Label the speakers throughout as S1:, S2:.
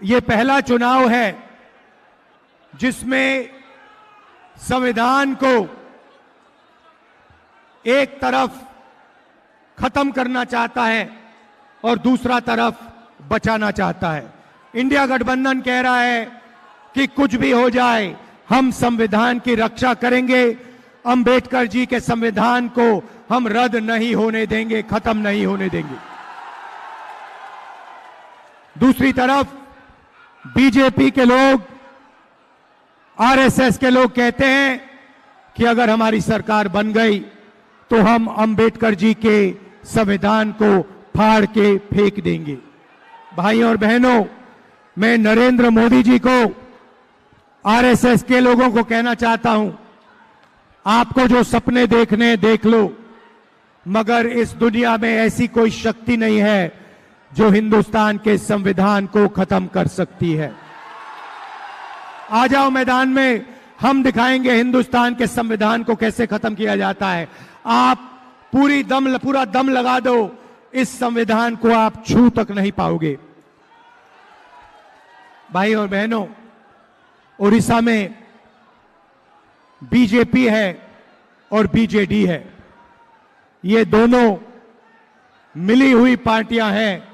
S1: ये पहला चुनाव है जिसमें संविधान को एक तरफ खत्म करना चाहता है और दूसरा तरफ बचाना चाहता है। इंडिया गठबंधन कह रहा है कि कुछ भी हो जाए हम संविधान की रक्षा करेंगे, अंबेडकर जी के संविधान को हम रद्द नहीं होने देंगे, खत्म नहीं होने देंगे। दूसरी तरफ बीजेपी के लोग, आरएसएस के लोग कहते हैं कि अगर हमारी सरकार बन गई तो हम अंबेडकर जी के संविधान को फाड़ के फेंक देंगे। भाइयों और बहनों, मैं नरेंद्र मोदी जी को, आरएसएस के लोगों को कहना चाहता हूं, आपको जो सपने देखने देख लो, मगर इस दुनिया में ऐसी कोई शक्ति नहीं है जो हिंदुस्तान के संविधान को खत्म कर सकती है। आ जाओ मैदान में, हम दिखाएंगे हिंदुस्तान के संविधान को कैसे खत्म किया जाता है। आप पूरा दम लगा दो, इस संविधान को आप छू तक नहीं पाओगे। भाई और बहनों, उड़ीसा में बीजेपी है और बीजेडी है, ये दोनों मिली हुई पार्टियां हैं,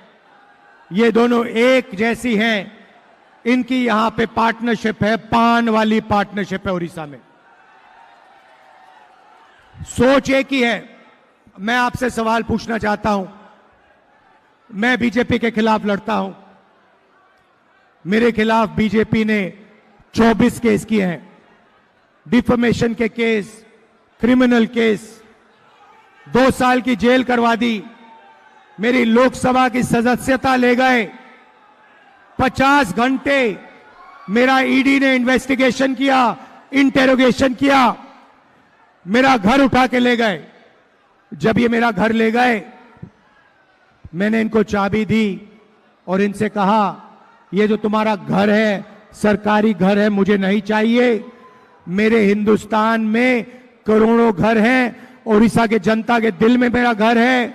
S1: ये दोनों एक जैसी हैं। इनकी यहां पे पार्टनरशिप है, पान वाली पार्टनरशिप है उड़ीसा में। सोच एक ही है। मैं आपसे सवाल पूछना चाहता हूं, मैं बीजेपी के खिलाफ लड़ता हूं, मेरे खिलाफ बीजेपी ने 24 केस किए हैं, डिफेमेशन के केस, क्रिमिनल केस, 2 साल की जेल करवा दी, मेरी लोकसभा की सदस्यता ले गए, 50 घंटे मेरा ईडी ने इन्वेस्टिगेशन किया, इंटेरोगेशन किया, मेरा घर उठा के ले गए। जब ये मेरा घर ले गए, मैंने इनको चाबी दी और इनसे कहा, ये जो तुम्हारा घर है सरकारी घर है, मुझे नहीं चाहिए। मेरे हिंदुस्तान में करोड़ों घर हैं, उड़ीसा के जनता के दिल में मेरा घर है,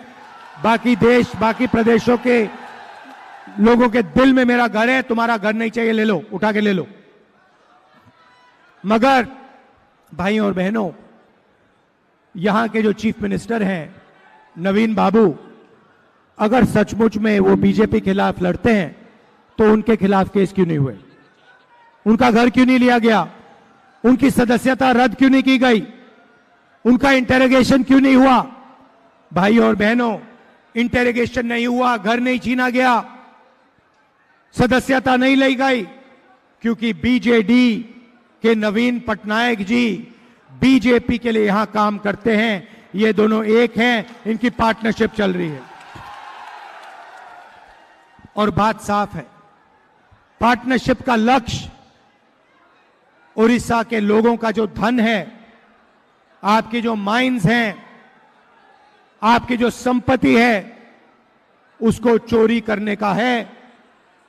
S1: बाकी देश, बाकी प्रदेशों के लोगों के दिल में मेरा घर है। तुम्हारा घर नहीं चाहिए, ले लो, उठा के ले लो। मगर भाइयों और बहनों, यहां के जो चीफ मिनिस्टर हैं नवीन बाबू, अगर सचमुच में वो बीजेपी के खिलाफ लड़ते हैं तो उनके खिलाफ केस क्यों नहीं हुए? उनका घर क्यों नहीं लिया गया? उनकी सदस्यता रद्द क्यों नहीं की गई? उनका इंटेरोगेशन क्यों नहीं हुआ? भाइयों और बहनों, इंटेरोगेशन नहीं हुआ, घर नहीं छीना गया, सदस्यता नहीं ली गई, क्योंकि बीजेडी के नवीन पटनायक जी बीजेपी के लिए यहां काम करते हैं। ये दोनों एक हैं, इनकी पार्टनरशिप चल रही है। और बात साफ है, पार्टनरशिप का लक्ष्य उड़ीसा के लोगों का जो धन है, आपकी जो माइंस हैं, आपकी जो संपत्ति है, उसको चोरी करने का है,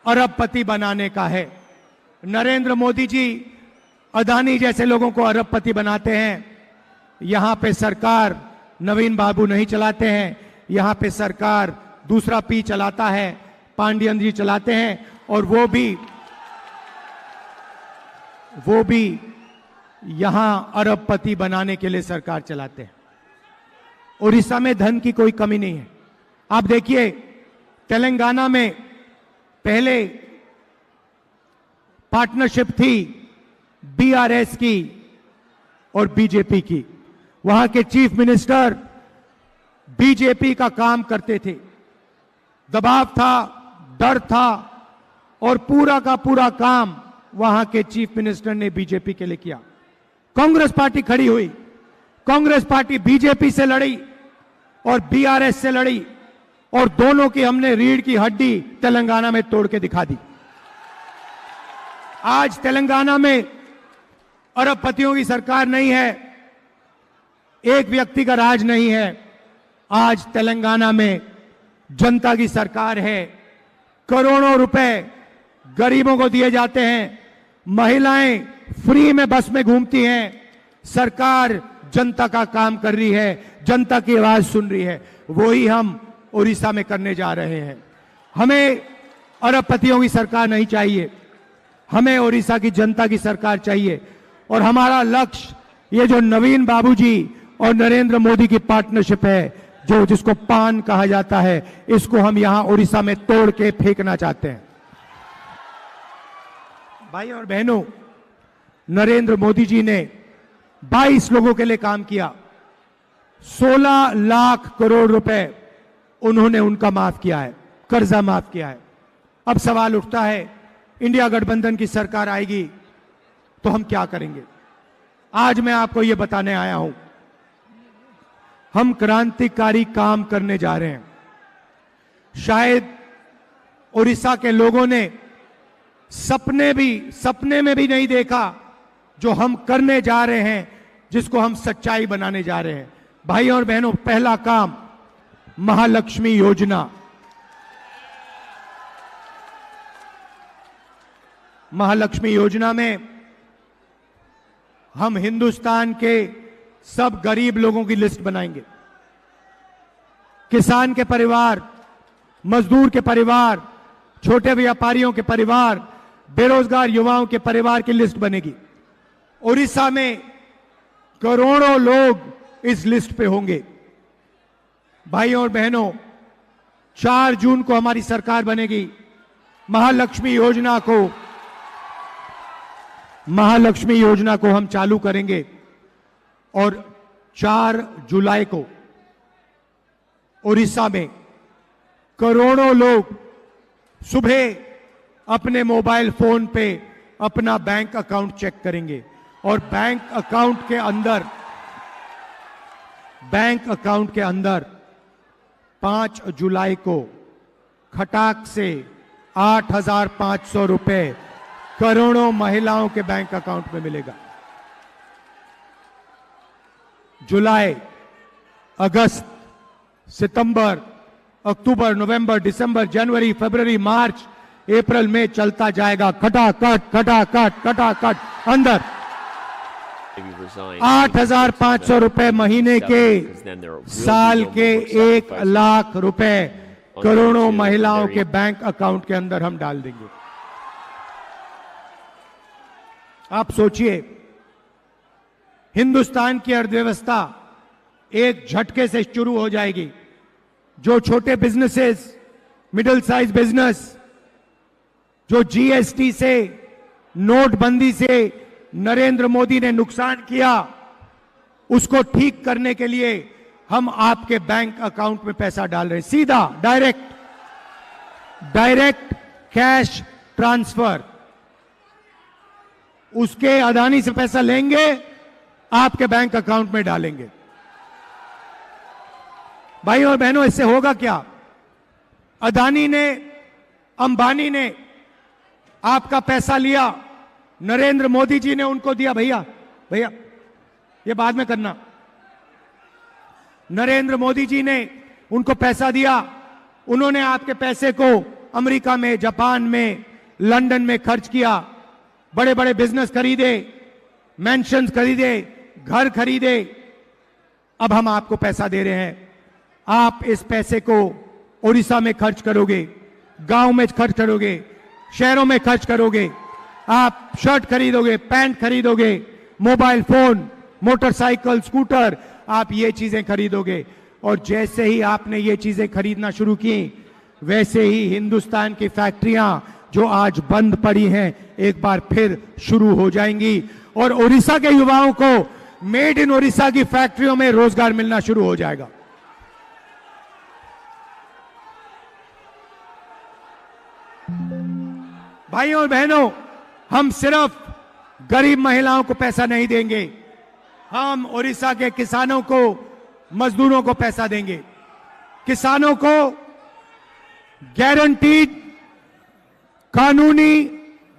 S1: अरबपति बनाने का है। नरेंद्र मोदी जी अदानी जैसे लोगों को अरबपति बनाते हैं। यहां पे सरकार नवीन बाबू नहीं चलाते हैं, यहां पे सरकार दूसरा पी चलाता है, पांडियन जी चलाते हैं, और वो भी यहां अरबपति बनाने के लिए सरकार चलाते हैं। उड़ीसा में धन की कोई कमी नहीं है। आप देखिए, तेलंगाना में पहले पार्टनरशिप थी बीआरएस की और बीजेपी की, वहां के चीफ मिनिस्टर बीजेपी का काम करते थे, दबाव था, डर था, और पूरा का पूरा काम वहां के चीफ मिनिस्टर ने बीजेपी के लिए किया। कांग्रेस पार्टी खड़ी हुई, कांग्रेस पार्टी बीजेपी से लड़ी और बीआरएस से लड़ी, और दोनों की हमने रीढ़ की हड्डी तेलंगाना में तोड़ के दिखा दी। आज तेलंगाना में अरबपतियों की सरकार नहीं है, एक व्यक्ति का राज नहीं है। आज तेलंगाना में जनता की सरकार है, करोड़ों रुपए गरीबों को दिए जाते हैं, महिलाएं फ्री में बस में घूमती हैं, सरकार जनता का काम कर रही है, जनता की आवाज सुन रही है। वही हम उड़ीसा में करने जा रहे हैं। हमें अरबपतियों की सरकार नहीं चाहिए, हमें ओडिशा की जनता की सरकार चाहिए। और हमारा लक्ष्य ये जो नवीन बाबूजी और नरेंद्र मोदी की पार्टनरशिप है, जो जिसको पान कहा जाता है, इसको हम यहां ओडिशा में तोड़ के फेंकना चाहते हैं। भाई और बहनों, नरेंद्र मोदी जी ने 22 लोगों के लिए काम किया, 16 लाख करोड़ रुपए उन्होंने उनका माफ किया है, कर्जा माफ किया है। अब सवाल उठता है, इंडिया गठबंधन की सरकार आएगी तो हम क्या करेंगे? आज मैं आपको यह बताने आया हूं, हम क्रांतिकारी काम करने जा रहे हैं। शायद उड़ीसा के लोगों ने सपने में भी नहीं देखा जो हम करने जा रहे हैं, जिसको हम सच्चाई बनाने जा रहे हैं। भाई और बहनों, पहला काम महालक्ष्मी योजना। महालक्ष्मी योजना में हम हिंदुस्तान के सब गरीब लोगों की लिस्ट बनाएंगे। किसान के परिवार, मजदूर के परिवार, छोटे व्यापारियों के परिवार, बेरोजगार युवाओं के परिवार की लिस्ट बनेगी। उड़ीसा में करोड़ों लोग इस लिस्ट पे होंगे। भाइयों और बहनों, 4 जून को हमारी सरकार बनेगी। महालक्ष्मी योजना को हम चालू करेंगे और 4 जुलाई को उड़ीसा में करोड़ों लोग सुबह अपने मोबाइल फोन पे अपना बैंक अकाउंट चेक करेंगे और बैंक अकाउंट के अंदर 5 जुलाई को खटाक से 8,500 रुपए करोड़ों महिलाओं के बैंक अकाउंट में मिलेगा। जुलाई, अगस्त, सितंबर, अक्टूबर, नवंबर, दिसंबर, जनवरी, फरवरी, मार्च, अप्रैल में चलता जाएगा। खटाखट अंदर 8,500 रुपए महीने के, साल के 1 लाख रुपए करोड़ों महिलाओं के बैंक अकाउंट के अंदर हम डाल देंगे। आप सोचिए, हिंदुस्तान की अर्थव्यवस्था एक झटके से शुरू हो जाएगी। जो छोटे बिजनेसेस, मिडिल साइज बिजनेस, जो जीएसटी से, नोटबंदी से नरेंद्र मोदी ने नुकसान किया, उसको ठीक करने के लिए हम आपके बैंक अकाउंट में पैसा डाल रहे हैं। सीधा डायरेक्ट कैश ट्रांसफर। उसके अदानी से पैसा लेंगे, आपके बैंक अकाउंट में डालेंगे। भाई और बहनों, इससे होगा क्या? अदानी ने, अंबानी ने आपका पैसा लिया, नरेंद्र मोदी जी ने उनको दिया। भैया ये बाद में करना। नरेंद्र मोदी जी ने उनको पैसा दिया, उन्होंने आपके पैसे को अमेरिका में, जापान में, लंदन में खर्च किया, बड़े बड़े बिजनेस खरीदे, मैंशंस खरीदे, घर खरीदे। अब हम आपको पैसा दे रहे हैं, आप इस पैसे को उड़ीसा में खर्च करोगे, गांव में खर्च करोगे, शहरों में खर्च करोगे। आप शर्ट खरीदोगे, पैंट खरीदोगे, मोबाइल फोन, मोटरसाइकिल, स्कूटर, आप ये चीजें खरीदोगे। और जैसे ही आपने ये चीजें खरीदना शुरू की, वैसे ही हिंदुस्तान की फैक्ट्रियां जो आज बंद पड़ी हैं, एक बार फिर शुरू हो जाएंगी और उड़ीसा के युवाओं को मेड इन उड़ीसा की फैक्ट्रियों में रोजगार मिलना शुरू हो जाएगा। भाइयों और बहनों, हम सिर्फ गरीब महिलाओं को पैसा नहीं देंगे, हम उड़ीसा के किसानों को, मजदूरों को पैसा देंगे। किसानों को गारंटीड कानूनी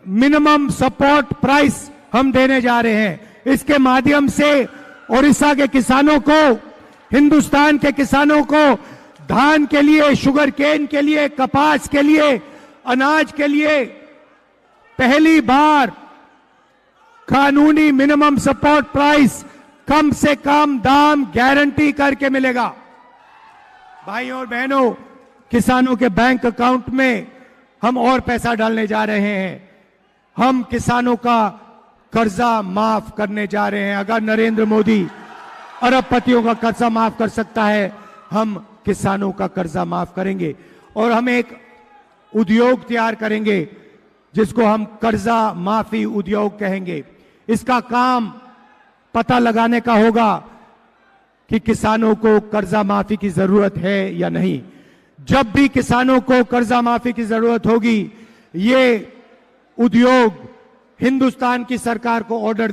S1: मिनिमम सपोर्ट प्राइस हम देने जा रहे हैं। इसके माध्यम से उड़ीसा के किसानों को, हिंदुस्तान के किसानों को धान के लिए, शुगर केन के लिए, कपास के लिए, अनाज के लिए पहली बार कानूनी मिनिमम सपोर्ट प्राइस, कम से कम दाम गारंटी करके मिलेगा। भाइयों और बहनों, किसानों के बैंक अकाउंट में हम और पैसा डालने जा रहे हैं। हम किसानों का कर्जा माफ करने जा रहे हैं। अगर नरेंद्र मोदी अरबपतियों का कर्जा माफ कर सकता है, हम किसानों का कर्जा माफ करेंगे। और हम एक उद्योग तैयार करेंगे जिसको हम कर्जा माफी उद्योग कहेंगे। इसका काम पता लगाने का होगा कि किसानों को कर्जा माफी की जरूरत है या नहीं। जब भी किसानों को कर्जा माफी की जरूरत होगी, ये उद्योग हिंदुस्तान की सरकार को ऑर्डर